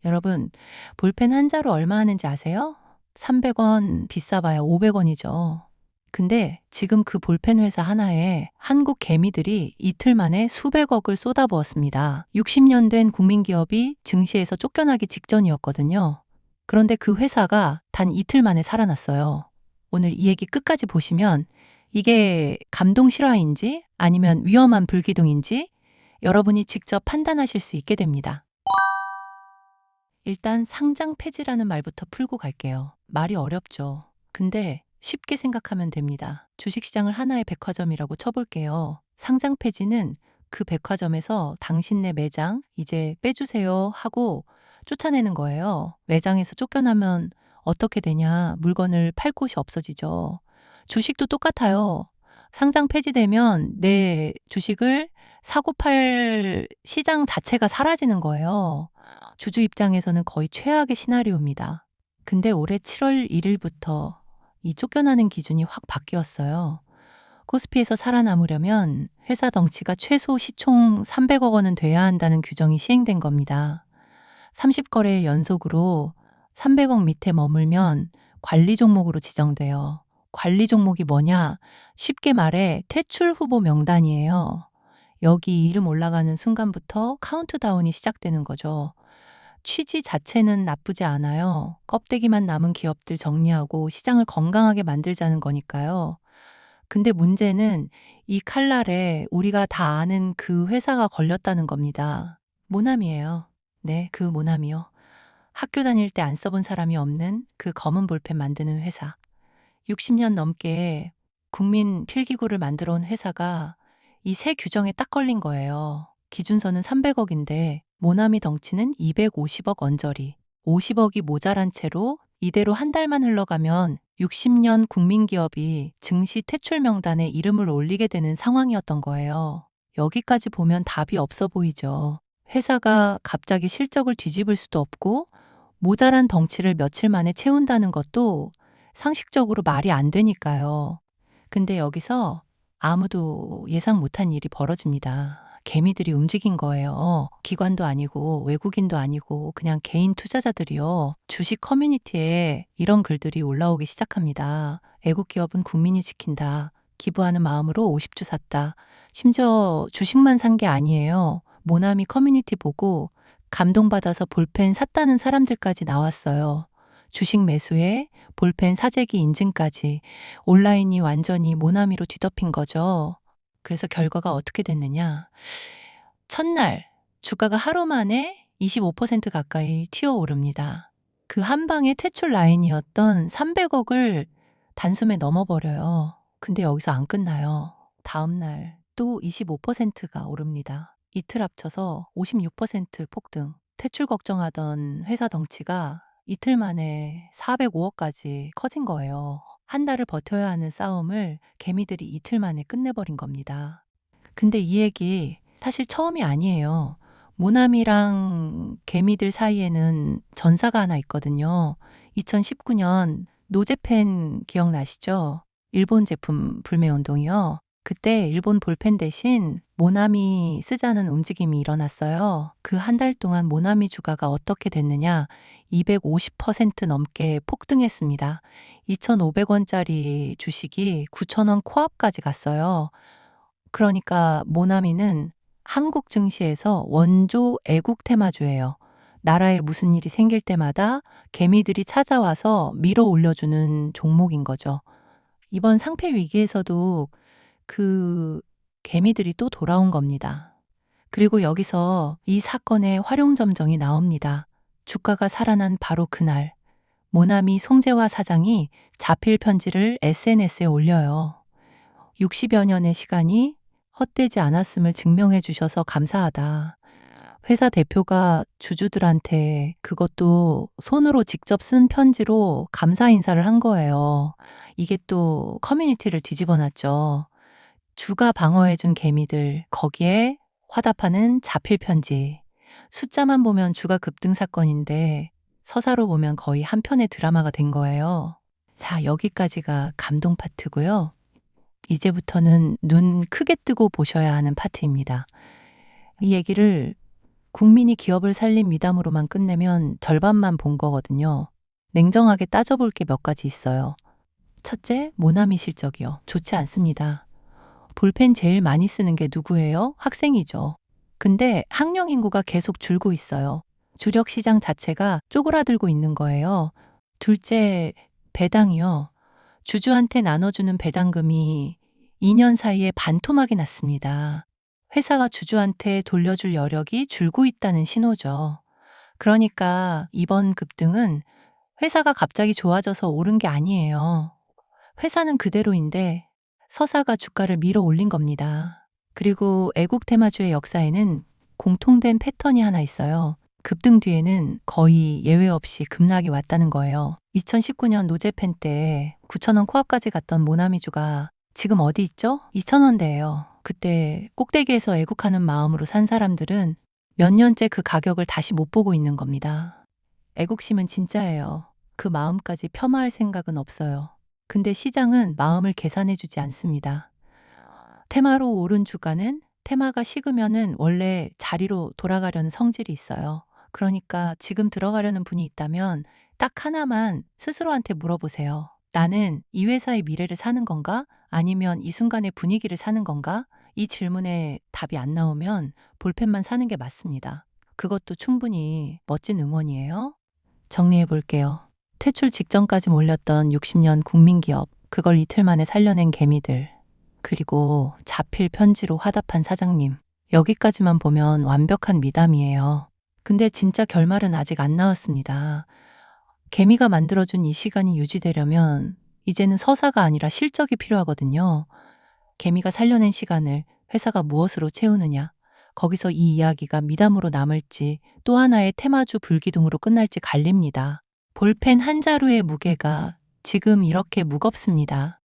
여러분, 볼펜 한 자루 얼마 하는지 아세요? 300원, 비싸봐야 500원이죠. 근데 지금 그 볼펜 회사 하나에 한국 개미들이 이틀 만에 수백억을 쏟아부었습니다. 60년 된 국민기업이 증시에서 쫓겨나기 직전이었거든요. 그런데 그 회사가 단 이틀 만에 살아났어요. 오늘 이 얘기 끝까지 보시면 이게 감동 실화인지 아니면 위험한 불기둥인지 여러분이 직접 판단하실 수 있게 됩니다. 일단 상장 폐지라는 말부터 풀고 갈게요. 말이 어렵죠. 근데 쉽게 생각하면 됩니다. 주식시장을 하나의 백화점이라고 쳐볼게요. 상장 폐지는 그 백화점에서 당신네 매장 이제 빼주세요 하고 쫓아내는 거예요. 매장에서 쫓겨나면 어떻게 되냐? 물건을 팔 곳이 없어지죠. 주식도 똑같아요. 상장 폐지되면 내 주식을 사고 팔 시장 자체가 사라지는 거예요. 주주 입장에서는 거의 최악의 시나리오입니다. 근데 올해 7월 1일부터 이 쫓겨나는 기준이 확 바뀌었어요. 코스피에서 살아남으려면 회사 덩치가 최소 시총 300억 원은 돼야 한다는 규정이 시행된 겁니다. 30거래 연속으로 300억 밑에 머물면 관리 종목으로 지정돼요. 관리 종목이 뭐냐? 쉽게 말해 퇴출 후보 명단이에요. 여기 이름 올라가는 순간부터 카운트다운이 시작되는 거죠. 취지 자체는 나쁘지 않아요. 껍데기만 남은 기업들 정리하고 시장을 건강하게 만들자는 거니까요. 근데 문제는 이 칼날에 우리가 다 아는 그 회사가 걸렸다는 겁니다. 모나미예요. 네, 그 모나미요. 학교 다닐 때 안 써본 사람이 없는 그 검은 볼펜 만드는 회사. 60년 넘게 국민 필기구를 만들어 온 회사가 이 새 규정에 딱 걸린 거예요. 기준선은 300억인데 모나미 덩치는 250억 언저리. 50억이 모자란 채로 이대로 한 달만 흘러가면 60년 국민기업이 증시 퇴출 명단에 이름을 올리게 되는 상황이었던 거예요. 여기까지 보면 답이 없어 보이죠. 회사가 갑자기 실적을 뒤집을 수도 없고 모자란 덩치를 며칠 만에 채운다는 것도 상식적으로 말이 안 되니까요. 근데 여기서 아무도 예상 못한 일이 벌어집니다. 개미들이 움직인 거예요. 기관도 아니고 외국인도 아니고 그냥 개인 투자자들이요. 주식 커뮤니티에 이런 글들이 올라오기 시작합니다. 애국 기업은 국민이 지킨다. 기부하는 마음으로 50주 샀다. 심지어 주식만 산 게 아니에요. 모나미 커뮤니티 보고 감동받아서 볼펜 샀다는 사람들까지 나왔어요. 주식 매수에 볼펜 사재기 인증까지 온라인이 완전히 모나미로 뒤덮인 거죠. 그래서 결과가 어떻게 됐느냐. 첫날 주가가 하루 만에 25% 가까이 튀어오릅니다. 그 한 방의 퇴출 라인이었던 300억을 단숨에 넘어버려요. 근데 여기서 안 끝나요. 다음날 또 25%가 오릅니다. 이틀 합쳐서 56% 폭등. 퇴출 걱정하던 회사 덩치가 이틀 만에 405억까지 커진 거예요. 한 달을 버텨야 하는 싸움을 개미들이 이틀 만에 끝내버린 겁니다. 근데 이 얘기 사실 처음이 아니에요. 모나미랑 개미들 사이에는 전사가 하나 있거든요. 2019년 노제펜 기억나시죠? 일본 제품 불매운동이요. 그때 일본 볼펜 대신 모나미 쓰자는 움직임이 일어났어요. 그 한 달 동안 모나미 주가가 어떻게 됐느냐? 250% 넘게 폭등했습니다. 2,500원짜리 주식이 9,000원 코앞까지 갔어요. 그러니까 모나미는 한국 증시에서 원조 애국 테마주예요. 나라에 무슨 일이 생길 때마다 개미들이 찾아와서 밀어 올려주는 종목인 거죠. 이번 상패 위기에서도 그 개미들이 또 돌아온 겁니다. 그리고 여기서 이 사건의 활용점정이 나옵니다. 주가가 살아난 바로 그날, 모나미 송재화 사장이 자필 편지를 SNS에 올려요. 60여 년의 시간이 헛되지 않았음을 증명해 주셔서 감사하다. 회사 대표가 주주들한테 그것도 손으로 직접 쓴 편지로 감사 인사를 한 거예요. 이게 또 커뮤니티를 뒤집어 놨죠. 주가 방어해준 개미들, 거기에 화답하는 자필 편지. 숫자만 보면 주가 급등 사건인데 서사로 보면 거의 한 편의 드라마가 된 거예요. 자, 여기까지가 감동 파트고요. 이제부터는 눈 크게 뜨고 보셔야 하는 파트입니다. 이 얘기를 국민이 기업을 살린 미담으로만 끝내면 절반만 본 거거든요. 냉정하게 따져볼 게 몇 가지 있어요. 첫째, 모나미 실적이요. 좋지 않습니다. 볼펜 제일 많이 쓰는 게 누구예요? 학생이죠. 근데 학령 인구가 계속 줄고 있어요. 주력 시장 자체가 쪼그라들고 있는 거예요. 둘째, 배당이요. 주주한테 나눠주는 배당금이 2년 사이에 반토막이 났습니다. 회사가 주주한테 돌려줄 여력이 줄고 있다는 신호죠. 그러니까 이번 급등은 회사가 갑자기 좋아져서 오른 게 아니에요. 회사는 그대로인데 서사가 주가를 밀어 올린 겁니다. 그리고 애국 테마주의 역사에는 공통된 패턴이 하나 있어요. 급등 뒤에는 거의 예외 없이 급락이 왔다는 거예요. 2019년 노재팬 때 9,000원 코앞까지 갔던 모나미주가 지금 어디 있죠? 2,000원대예요. 그때 꼭대기에서 애국하는 마음으로 산 사람들은 몇 년째 그 가격을 다시 못 보고 있는 겁니다. 애국심은 진짜예요. 그 마음까지 폄하할 생각은 없어요. 근데 시장은 마음을 계산해주지 않습니다. 테마로 오른 주가는 테마가 식으면은 원래 자리로 돌아가려는 성질이 있어요. 그러니까 지금 들어가려는 분이 있다면 딱 하나만 스스로한테 물어보세요. 나는 이 회사의 미래를 사는 건가? 아니면 이 순간의 분위기를 사는 건가? 이 질문에 답이 안 나오면 볼펜만 사는 게 맞습니다. 그것도 충분히 멋진 응원이에요. 정리해 볼게요. 퇴출 직전까지 몰렸던 60년 국민기업, 그걸 이틀 만에 살려낸 개미들, 그리고 자필 편지로 화답한 사장님. 여기까지만 보면 완벽한 미담이에요. 근데 진짜 결말은 아직 안 나왔습니다. 개미가 만들어준 이 시간이 유지되려면 이제는 서사가 아니라 실적이 필요하거든요. 개미가 살려낸 시간을 회사가 무엇으로 채우느냐, 거기서 이 이야기가 미담으로 남을지 또 하나의 테마주 불기둥으로 끝날지 갈립니다. 볼펜 한 자루의 무게가 지금 이렇게 무겁습니다.